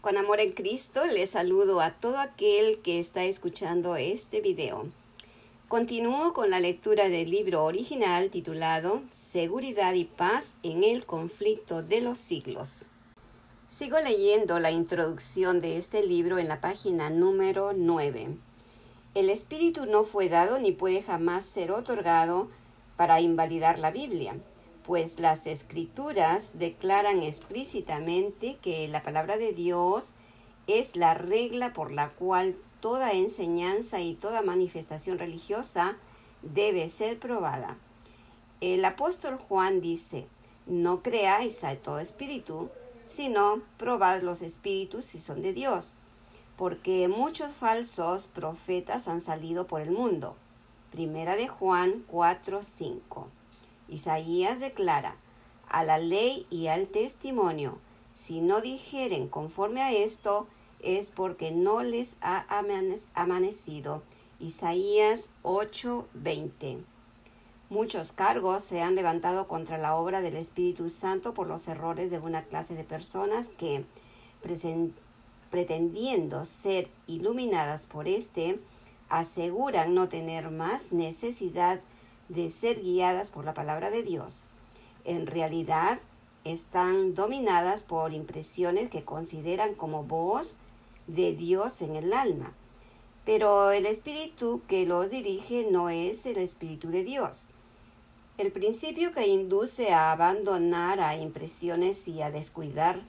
Con amor en Cristo, les saludo a todo aquel que está escuchando este video. Continúo con la lectura del libro original titulado Seguridad y Paz en el Conflicto de los Siglos. Sigo leyendo la introducción de este libro en la página número 9. El Espíritu no fue dado ni puede jamás ser otorgado para invalidar la Biblia, pues las Escrituras declaran explícitamente que la palabra de Dios es la regla por la cual toda enseñanza y toda manifestación religiosa debe ser probada. El apóstol Juan dice: no creáis a todo espíritu, sino probad los espíritus si son de Dios, porque muchos falsos profetas han salido por el mundo. Primera de Juan 4:5. Isaías declara: a la ley y al testimonio, si no dijeren conforme a esto, es porque no les ha amanecido. Isaías 8:20. Muchos cargos se han levantado contra la obra del Espíritu Santo por los errores de una clase de personas que, pretendiendo ser iluminadas por éste, aseguran no tener más necesidad de ser guiadas por la palabra de Dios. En realidad, están dominadas por impresiones que consideran como voz de Dios en el alma. Pero el espíritu que los dirige no es el Espíritu de Dios. El principio que induce a abandonar a impresiones y a descuidar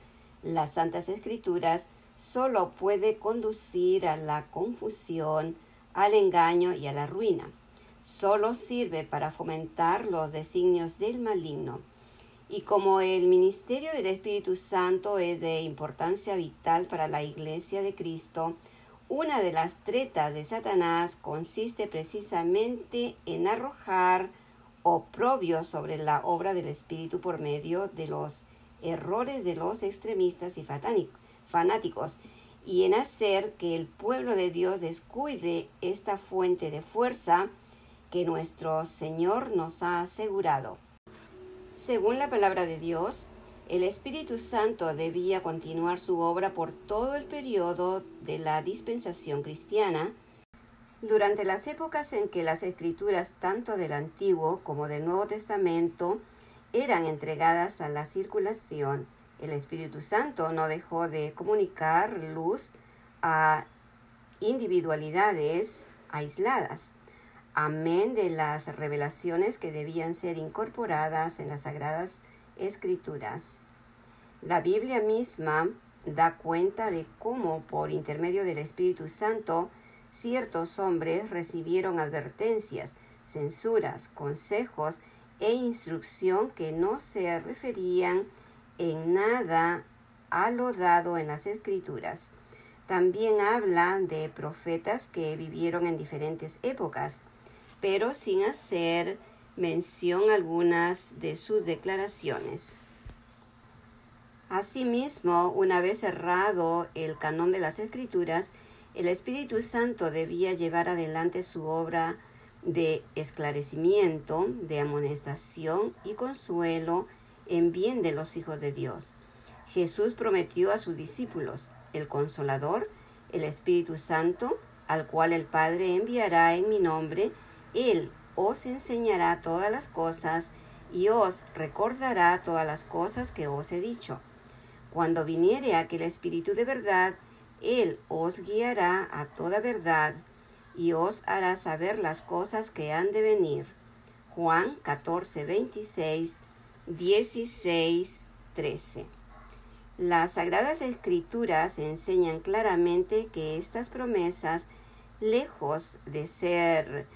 las Santas Escrituras solo puede conducir a la confusión, al engaño y a la ruina. Solo sirve para fomentar los designios del maligno. Y como el ministerio del Espíritu Santo es de importancia vital para la Iglesia de Cristo, una de las tretas de Satanás consiste precisamente en arrojar oprobio sobre la obra del Espíritu por medio de los errores de los extremistas y fanáticos, y en hacer que el pueblo de Dios descuide esta fuente de fuerza que nuestro Señor nos ha asegurado. Según la palabra de Dios, el Espíritu Santo debía continuar su obra por todo el periodo de la dispensación cristiana. Durante las épocas en que las Escrituras tanto del Antiguo como del Nuevo Testamento eran entregadas a la circulación, el Espíritu Santo no dejó de comunicar luz a individualidades aisladas, amén de las revelaciones que debían ser incorporadas en las Sagradas Escrituras. La Biblia misma da cuenta de cómo, por intermedio del Espíritu Santo, ciertos hombres recibieron advertencias, censuras, consejos e instrucción que no se referían en nada a lo dado en las Escrituras. También habla de profetas que vivieron en diferentes épocas, pero sin hacer mención algunas de sus declaraciones. Asimismo, una vez cerrado el canon de las Escrituras, el Espíritu Santo debía llevar adelante su obra de esclarecimiento, de amonestación y consuelo en bien de los hijos de Dios. Jesús prometió a sus discípulos el Consolador, el Espíritu Santo, al cual el Padre enviará en mi nombre. Él os enseñará todas las cosas y os recordará todas las cosas que os he dicho. Cuando viniere aquel Espíritu de verdad, Él os guiará a toda verdad y os hará saber las cosas que han de venir. Juan 14:26, 16:13. Las Sagradas Escrituras enseñan claramente que estas promesas, lejos de ser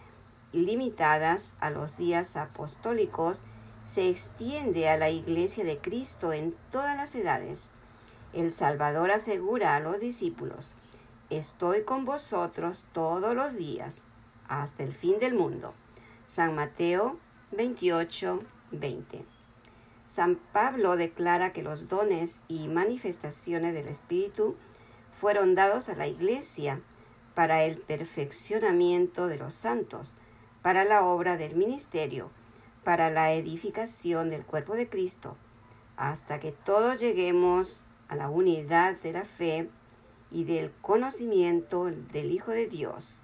limitadas a los días apostólicos, se extiende a la Iglesia de Cristo en todas las edades. El Salvador asegura a los discípulos: estoy con vosotros todos los días, hasta el fin del mundo. San Mateo 28:20. San Pablo declara que los dones y manifestaciones del Espíritu fueron dados a la Iglesia para el perfeccionamiento de los santos, para la obra del ministerio, para la edificación del cuerpo de Cristo, hasta que todos lleguemos a la unidad de la fe y del conocimiento del Hijo de Dios,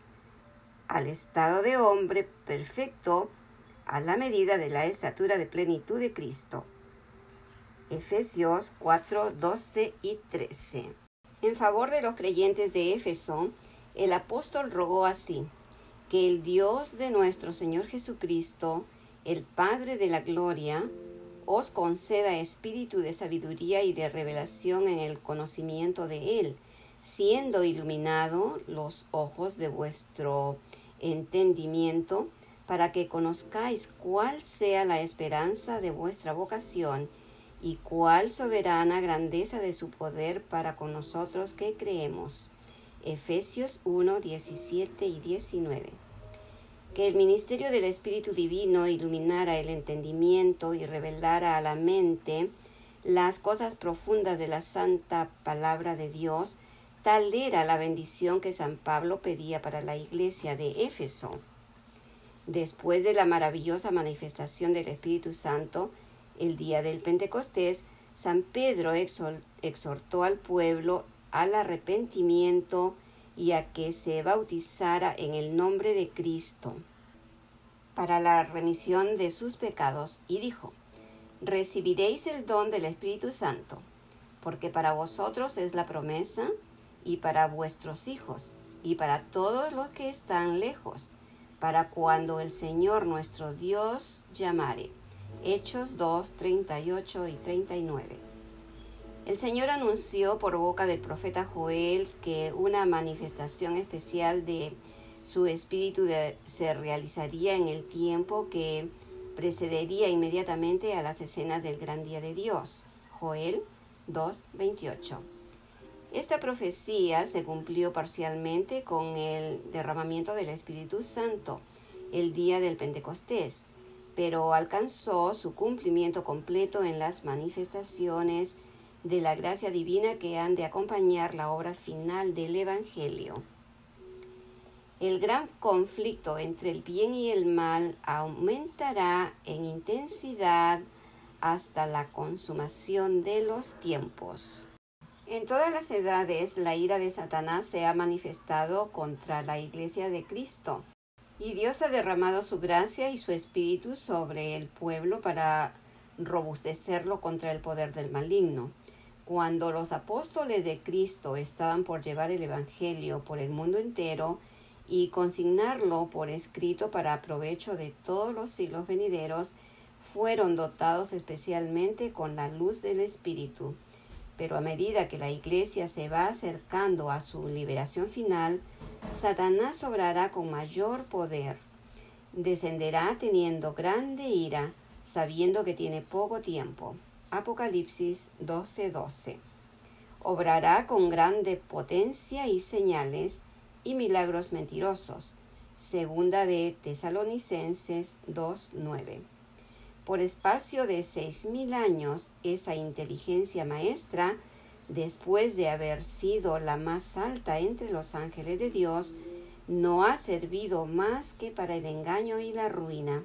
al estado de hombre perfecto, a la medida de la estatura de plenitud de Cristo. Efesios 4, 12 y 13. En favor de los creyentes de Éfeso, el apóstol rogó así: que el Dios de nuestro Señor Jesucristo, el Padre de la gloria, os conceda espíritu de sabiduría y de revelación en el conocimiento de Él, siendo iluminado los ojos de vuestro entendimiento, para que conozcáis cuál sea la esperanza de vuestra vocación y cuál soberana grandeza de su poder para con nosotros que creemos. Efesios 1, 17 y 19. Que el ministerio del Espíritu Divino iluminara el entendimiento y revelara a la mente las cosas profundas de la santa palabra de Dios. Tal era la bendición que San Pablo pedía para la iglesia de Éfeso. Después de la maravillosa manifestación del Espíritu Santo, el día del Pentecostés, San Pedro exhortó al pueblo al arrepentimiento y a que se bautizara en el nombre de Cristo para la remisión de sus pecados, y dijo: recibiréis el don del Espíritu Santo, porque para vosotros es la promesa, y para vuestros hijos, y para todos los que están lejos, para cuando el Señor nuestro Dios llamare. Hechos 2, 38 y 39. El Señor anunció por boca del profeta Joel que una manifestación especial de su espíritu se realizaría en el tiempo que precedería inmediatamente a las escenas del gran día de Dios. Joel 2, 28. Esta profecía se cumplió parcialmente con el derramamiento del Espíritu Santo el día del Pentecostés, pero alcanzó su cumplimiento completo en las manifestaciones de la gracia divina que han de acompañar la obra final del Evangelio. El gran conflicto entre el bien y el mal aumentará en intensidad hasta la consumación de los tiempos. En todas las edades, la ira de Satanás se ha manifestado contra la Iglesia de Cristo, y Dios ha derramado su gracia y su espíritu sobre el pueblo para robustecerlo contra el poder del maligno. Cuando los apóstoles de Cristo estaban por llevar el Evangelio por el mundo entero y consignarlo por escrito para provecho de todos los siglos venideros, fueron dotados especialmente con la luz del Espíritu. Pero a medida que la Iglesia se va acercando a su liberación final, Satanás obrará con mayor poder. Descenderá teniendo grande ira, sabiendo que tiene poco tiempo. Apocalipsis 12:12. Obrará con grande potencia y señales y milagros mentirosos. Segunda de Tesalonicenses 2:9. Por espacio de 6,000 años, esa inteligencia maestra, después de haber sido la más alta entre los ángeles de Dios, no ha servido más que para el engaño y la ruina.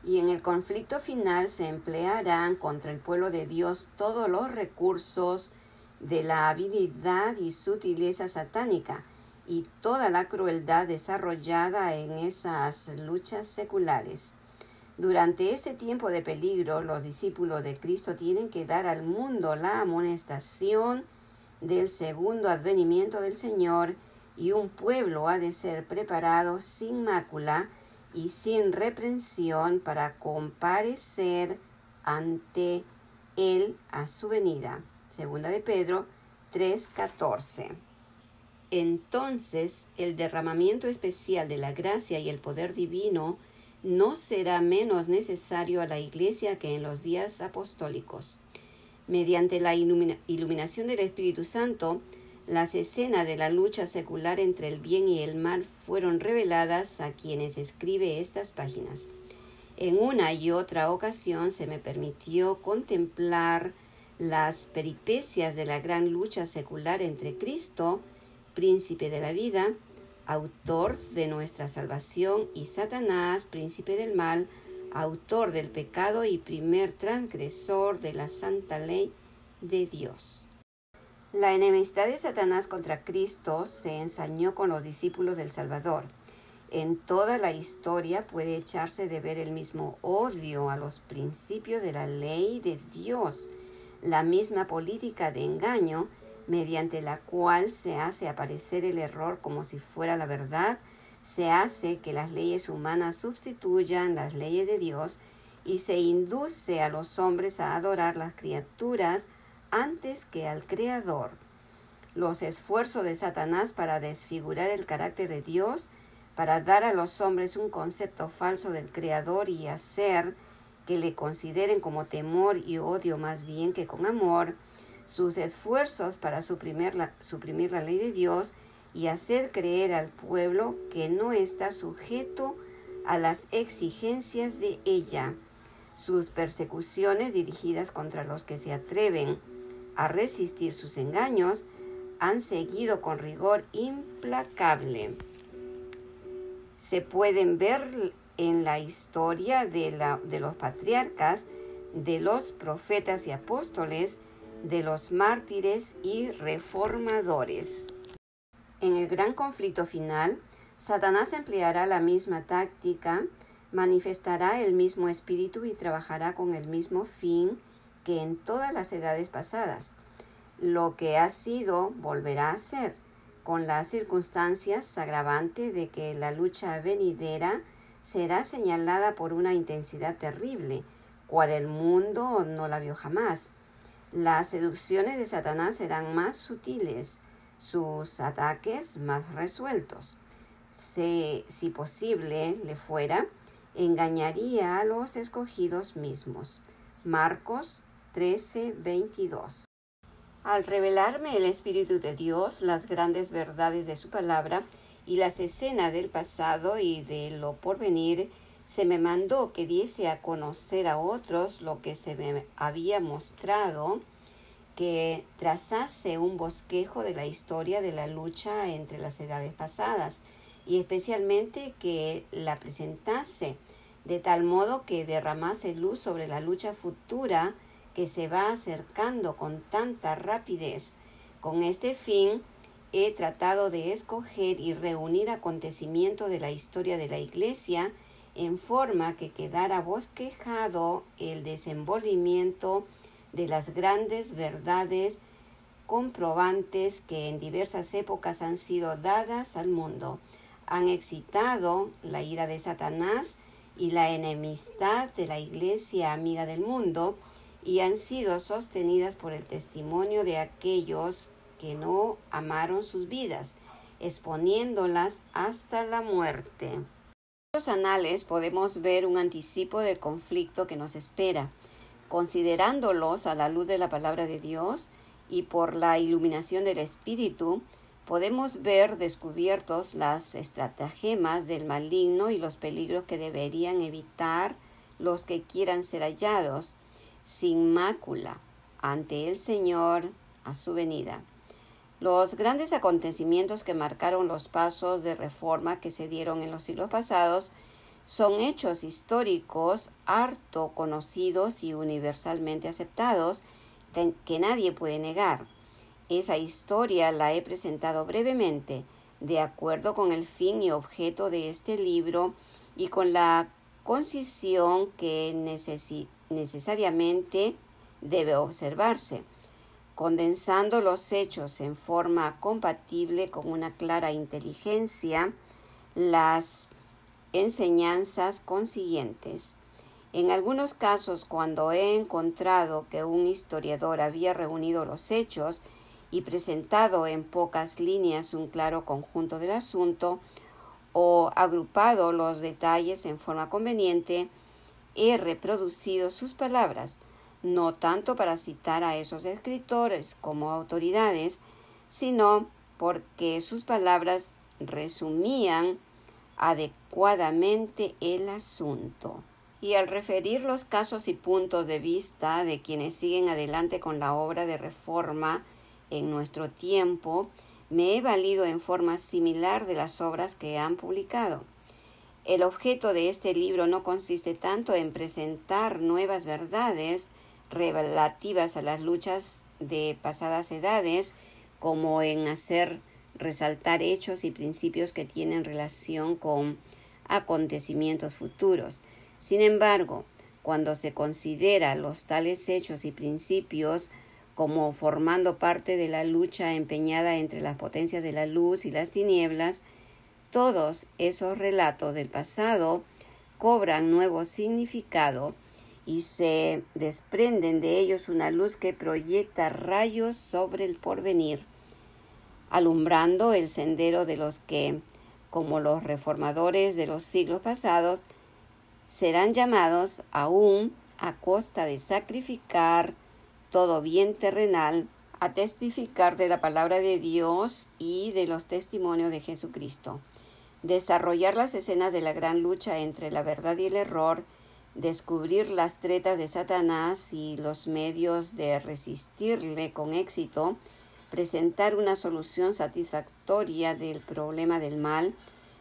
Y en el conflicto final se emplearán contra el pueblo de Dios todos los recursos de la habilidad y sutileza satánica y toda la crueldad desarrollada en esas luchas seculares. Durante ese tiempo de peligro, los discípulos de Cristo tienen que dar al mundo la amonestación del segundo advenimiento del Señor, y un pueblo ha de ser preparado sin mácula y sin reprensión para comparecer ante Él a su venida. Segunda de Pedro 3:14. Entonces, el derramamiento especial de la gracia y el poder divino no será menos necesario a la Iglesia que en los días apostólicos. Mediante la iluminación del Espíritu Santo, las escenas de la lucha secular entre el bien y el mal fueron reveladas a quienes escribe estas páginas. En una y otra ocasión se me permitió contemplar las peripecias de la gran lucha secular entre Cristo, príncipe de la vida, autor de nuestra salvación, y Satanás, príncipe del mal, autor del pecado y primer transgresor de la santa ley de Dios. La enemistad de Satanás contra Cristo se ensañó con los discípulos del Salvador. En toda la historia puede echarse de ver el mismo odio a los principios de la ley de Dios, la misma política de engaño mediante la cual se hace aparecer el error como si fuera la verdad, se hace que las leyes humanas sustituyan las leyes de Dios y se induce a los hombres a adorar las criaturas antes que al Creador. Los esfuerzos de Satanás para desfigurar el carácter de Dios, para dar a los hombres un concepto falso del Creador y hacer que le consideren como temor y odio más bien que con amor, sus esfuerzos para suprimir la ley de Dios y hacer creer al pueblo que no está sujeto a las exigencias de ella, sus persecuciones dirigidas contra los que se atreven a resistir sus engaños, han seguido con rigor implacable. Se pueden ver en la historia de los patriarcas, de los profetas y apóstoles, de los mártires y reformadores. En el gran conflicto final, Satanás empleará la misma táctica, manifestará el mismo espíritu y trabajará con el mismo fin que en todas las edades pasadas. Lo que ha sido volverá a ser, con las circunstancias agravantes de que la lucha venidera será señalada por una intensidad terrible, cual el mundo no la vio jamás. Las seducciones de Satanás serán más sutiles, sus ataques más resueltos. Si posible le fuera, engañaría a los escogidos mismos. Marcos 13:22. Al revelarme el Espíritu de Dios, las grandes verdades de su palabra y las escenas del pasado y de lo porvenir, se me mandó que diese a conocer a otros lo que se me había mostrado, que trazase un bosquejo de la historia de la lucha entre las edades pasadas y especialmente que la presentase de tal modo que derramase luz sobre la lucha futura que se va acercando con tanta rapidez. Con este fin he tratado de escoger y reunir acontecimientos de la historia de la Iglesia en forma que quedara bosquejado el desenvolvimiento de las grandes verdades comprobantes que en diversas épocas han sido dadas al mundo, han excitado la ira de Satanás y la enemistad de la Iglesia amiga del mundo, y han sido sostenidas por el testimonio de aquellos que no amaron sus vidas, exponiéndolas hasta la muerte. En los anales podemos ver un anticipo del conflicto que nos espera. Considerándolos a la luz de la palabra de Dios y por la iluminación del Espíritu, podemos ver descubiertos las estratagemas del maligno y los peligros que deberían evitar los que quieran ser hallados sin mácula ante el Señor a su venida. Los grandes acontecimientos que marcaron los pasos de reforma que se dieron en los siglos pasados son hechos históricos harto conocidos y universalmente aceptados que nadie puede negar. Esa historia la he presentado brevemente, de acuerdo con el fin y objeto de este libro y con la concisión que necesariamente debe observarse, condensando los hechos en forma compatible con una clara inteligencia, las enseñanzas consiguientes. En algunos casos, cuando he encontrado que un historiador había reunido los hechos y presentado en pocas líneas un claro conjunto del asunto, o agrupado los detalles en forma conveniente, he reproducido sus palabras, no tanto para citar a esos escritores como autoridades, sino porque sus palabras resumían adecuadamente el asunto. Y al referir los casos y puntos de vista de quienes siguen adelante con la obra de reforma en nuestro tiempo, me he valido en forma similar de las obras que han publicado. El objeto de este libro no consiste tanto en presentar nuevas verdades relativas a las luchas de pasadas edades como en hacer resaltar hechos y principios que tienen relación con acontecimientos futuros. Sin embargo, cuando se considera los tales hechos y principios como formando parte de la lucha empeñada entre las potencias de la luz y las tinieblas, todos esos relatos del pasado cobran nuevo significado y se desprenden de ellos una luz que proyecta rayos sobre el porvenir, alumbrando el sendero de los que, como los reformadores de los siglos pasados, serán llamados aún a costa de sacrificar todo bien terrenal a testificar de la palabra de Dios y de los testimonios de Jesucristo. Desarrollar las escenas de la gran lucha entre la verdad y el error, descubrir las tretas de Satanás y los medios de resistirle con éxito, presentar una solución satisfactoria del problema del mal,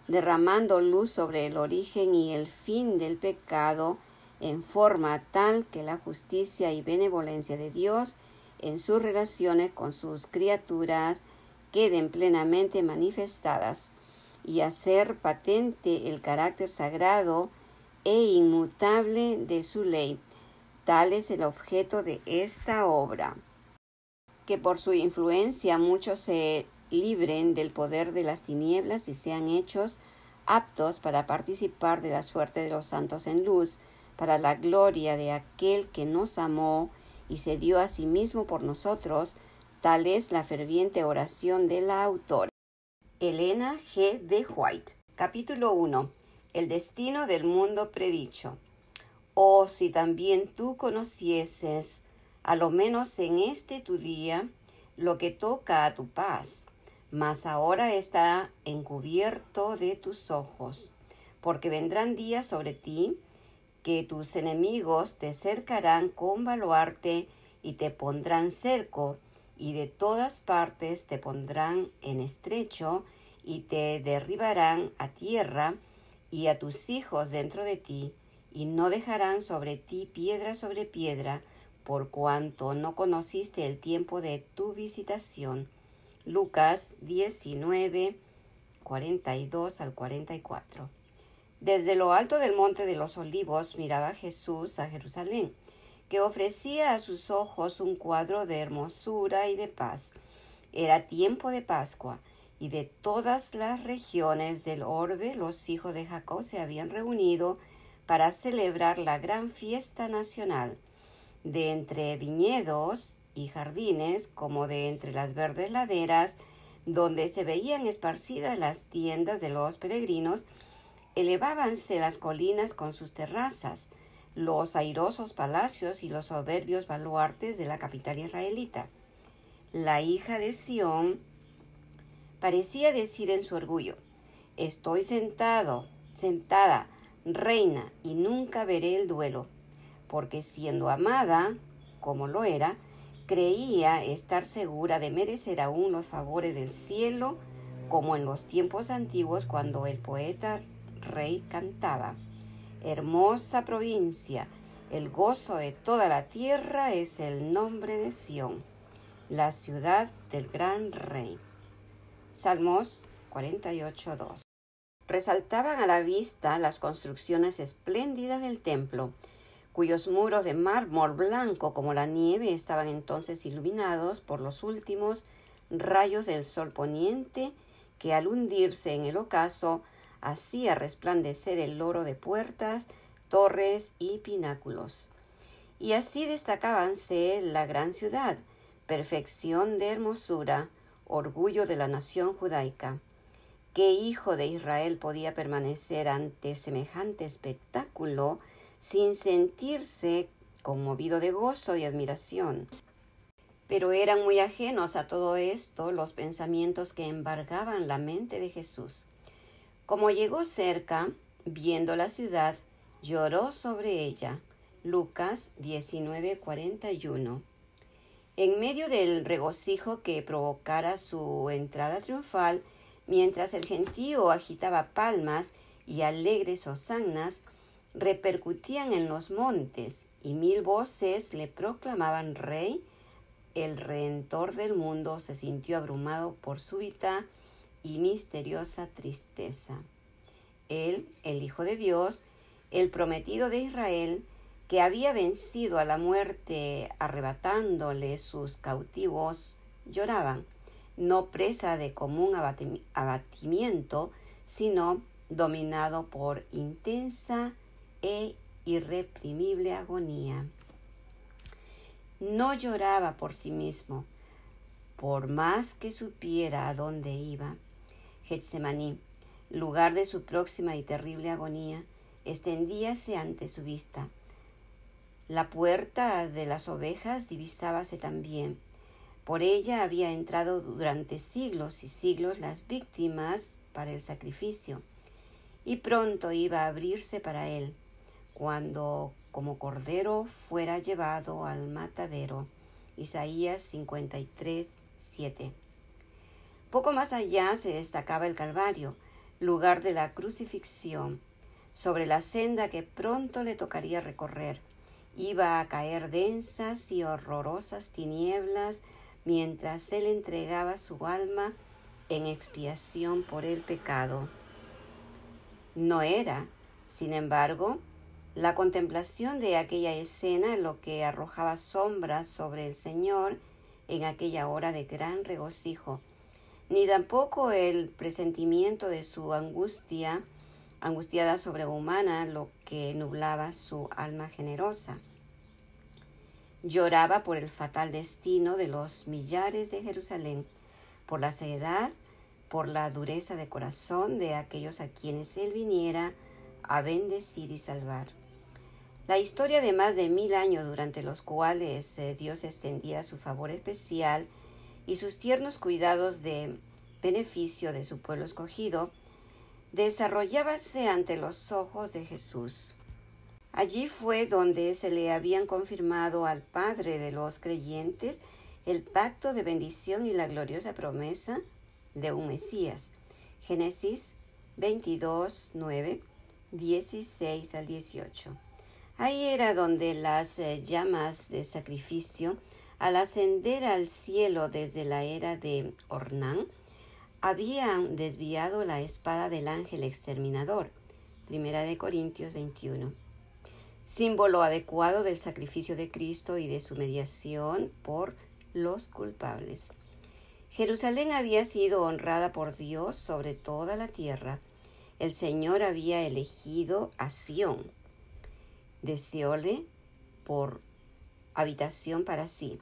derramando luz sobre el origen y el fin del pecado en forma tal que la justicia y benevolencia de Dios en sus relaciones con sus criaturas queden plenamente manifestadas y hacer patente el carácter sagrado e inmutable de su ley. Tal es el objeto de esta obra. Que por su influencia muchos se libren del poder de las tinieblas y sean hechos aptos para participar de la suerte de los santos en luz, para la gloria de aquel que nos amó y se dio a sí mismo por nosotros. Tal es la ferviente oración de la autora. Elena G. de White. Capítulo 1. El destino del mundo predicho. Oh, si también tú conocieses, a lo menos en este tu día, lo que toca a tu paz, mas ahora está encubierto de tus ojos, porque vendrán días sobre ti que tus enemigos te cercarán con baluarte y te pondrán cerco, y de todas partes te pondrán en estrecho y te derribarán a tierra y a tus hijos dentro de ti, y no dejarán sobre ti piedra sobre piedra, por cuanto no conociste el tiempo de tu visitación. Lucas 19, 42 al 44. Desde lo alto del monte de los olivos miraba Jesús a Jerusalén, que ofrecía a sus ojos un cuadro de hermosura y de paz. Era tiempo de Pascua, y de todas las regiones del orbe los hijos de Jacob se habían reunido para celebrar la gran fiesta nacional. De entre viñedos y jardines, como de entre las verdes laderas, donde se veían esparcidas las tiendas de los peregrinos, elevábanse las colinas con sus terrazas, los airosos palacios y los soberbios baluartes de la capital israelita. La hija de Sión parecía decir en su orgullo: estoy sentada, reina, y nunca veré el duelo, porque siendo amada, como lo era, creía estar segura de merecer aún los favores del cielo, como en los tiempos antiguos cuando el poeta rey cantaba: hermosa provincia, el gozo de toda la tierra es el nombre de Sión, la ciudad del gran rey. Salmos 48:2. Resaltaban a la vista las construcciones espléndidas del templo, cuyos muros de mármol blanco como la nieve estaban entonces iluminados por los últimos rayos del sol poniente, que al hundirse en el ocaso hacía resplandecer el oro de puertas, torres y pináculos. Y así destacábanse la gran ciudad, perfección de hermosura, orgullo de la nación judaica. ¿Qué hijo de Israel podía permanecer ante semejante espectáculo sin sentirse conmovido de gozo y admiración? Pero eran muy ajenos a todo esto los pensamientos que embargaban la mente de Jesús. Como llegó cerca, viendo la ciudad, lloró sobre ella. Lucas 19:41. En medio del regocijo que provocara su entrada triunfal, mientras el gentío agitaba palmas y alegres hosannas repercutían en los montes, y 1000 voces le proclamaban rey, el Redentor del mundo se sintió abrumado por súbita y misteriosa tristeza. Él, el Hijo de Dios, el prometido de Israel, que había vencido a la muerte arrebatándole sus cautivos, lloraban, no presa de común abatimiento, sino dominado por intensa e irreprimible agonía. No lloraba por sí mismo, por más que supiera a dónde iba. Getsemaní, lugar de su próxima y terrible agonía, extendíase ante su vista. La puerta de las ovejas divisábase también. Por ella había entrado durante siglos y siglos las víctimas para el sacrificio, y pronto iba a abrirse para él, cuando como cordero fuera llevado al matadero. Isaías 53, 7. Poco más allá se destacaba el Calvario, lugar de la crucifixión. Sobre la senda que pronto le tocaría recorrer, iba a caer densas y horrorosas tinieblas mientras él entregaba su alma en expiación por el pecado. No era, sin embargo, la contemplación de aquella escena lo que arrojaba sombras sobre el Señor en aquella hora de gran regocijo, ni tampoco el presentimiento de su angustiada sobrehumana, lo que nublaba su alma generosa. Lloraba por el fatal destino de los millares de Jerusalén, por la ceguedad, por la dureza de corazón de aquellos a quienes él viniera a bendecir y salvar. La historia de más de 1000 años durante los cuales Dios extendía su favor especial y sus tiernos cuidados de beneficio de su pueblo escogido, desarrollábase ante los ojos de Jesús. Allí fue donde se le habían confirmado al Padre de los creyentes el pacto de bendición y la gloriosa promesa de un Mesías. Génesis 22, 9, 16 al 18. Ahí era donde las llamas de sacrificio, al ascender al cielo desde la era de Ornán, habían desviado la espada del ángel exterminador. Primera de Corintios 21. Símbolo adecuado del sacrificio de Cristo y de su mediación por los culpables. Jerusalén había sido honrada por Dios sobre toda la tierra. El Señor había elegido a Sión, deseóle por habitación para sí.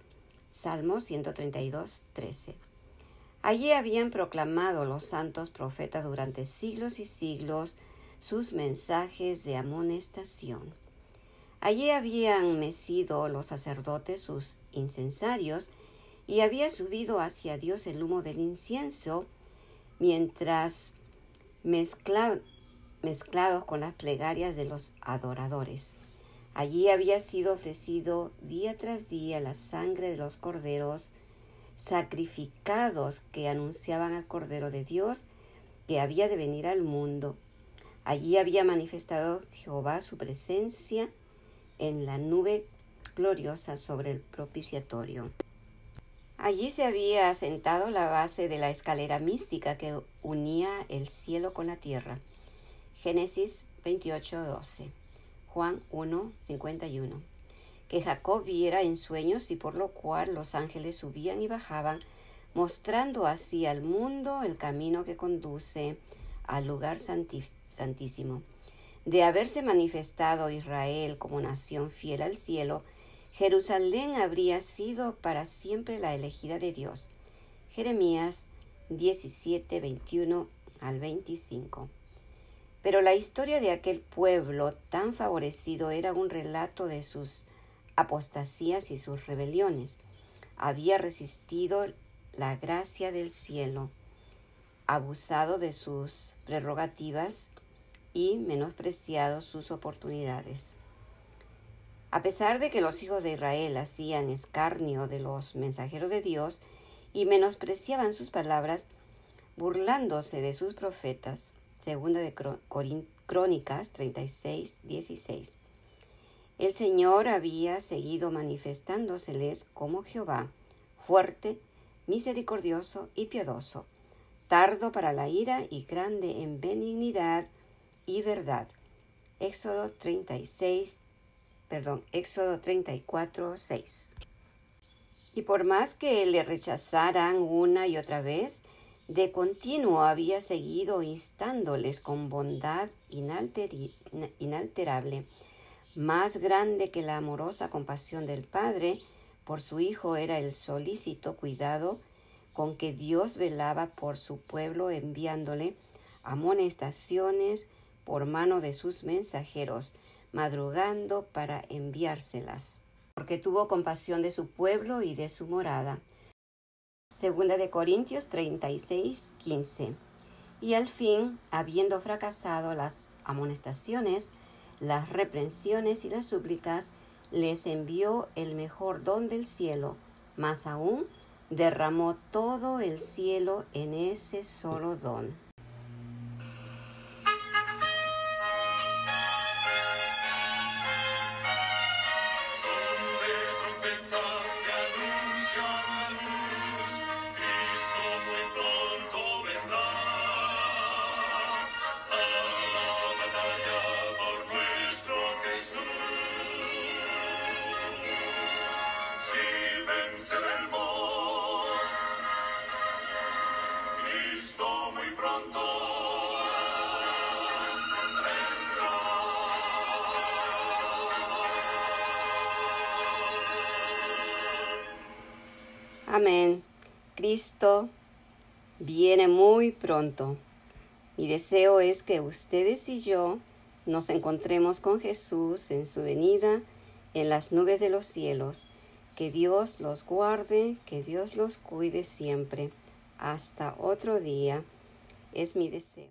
Salmo 132, 13. Allí habían proclamado los santos profetas durante siglos y siglos sus mensajes de amonestación. Allí habían mecido los sacerdotes sus incensarios y había subido hacia Dios el humo del incienso, mientras mezclados con las plegarias de los adoradores. Allí había sido ofrecido día tras día la sangre de los corderos sacrificados que anunciaban al Cordero de Dios que había de venir al mundo. Allí había manifestado Jehová su presencia en la nube gloriosa sobre el propiciatorio. Allí se había asentado la base de la escalera mística que unía el cielo con la tierra. Génesis 28, 12. Juan 1, 51. Que Jacob viera en sueños y por lo cual los ángeles subían y bajaban, mostrando así al mundo el camino que conduce al lugar santísimo. De haberse manifestado Israel como nación fiel al cielo, Jerusalén habría sido para siempre la elegida de Dios. Jeremías 17, 21 al 25. Pero la historia de aquel pueblo tan favorecido era un relato de sus apostasías y sus rebeliones. Había resistido la gracia del cielo, abusado de sus prerrogativas y menospreciado sus oportunidades. A pesar de que los hijos de Israel hacían escarnio de los mensajeros de Dios y menospreciaban sus palabras, burlándose de sus profetas, segunda de Crónicas 36, 16. El Señor había seguido manifestándoseles como Jehová, fuerte, misericordioso y piadoso, tardo para la ira y grande en benignidad y verdad. Éxodo 34, 6. Y por más que le rechazaran una y otra vez, de continuo había seguido instándoles con bondad inalterable. Más grande que la amorosa compasión del Padre por su Hijo era el solícito cuidado con que Dios velaba por su pueblo, enviándole amonestaciones por mano de sus mensajeros, madrugando para enviárselas, porque tuvo compasión de su pueblo y de su morada. Segunda de Corintios 36, 15. Y al fin, habiendo fracasado las amonestaciones, las reprensiones y las súplicas, les envió el mejor don del cielo, más aún derramó todo el cielo en ese solo don. Amén. Cristo viene muy pronto. Mi deseo es que ustedes y yo nos encontremos con Jesús en su venida en las nubes de los cielos. Que Dios los guarde, que Dios los cuide siempre. Hasta otro día. Es mi deseo.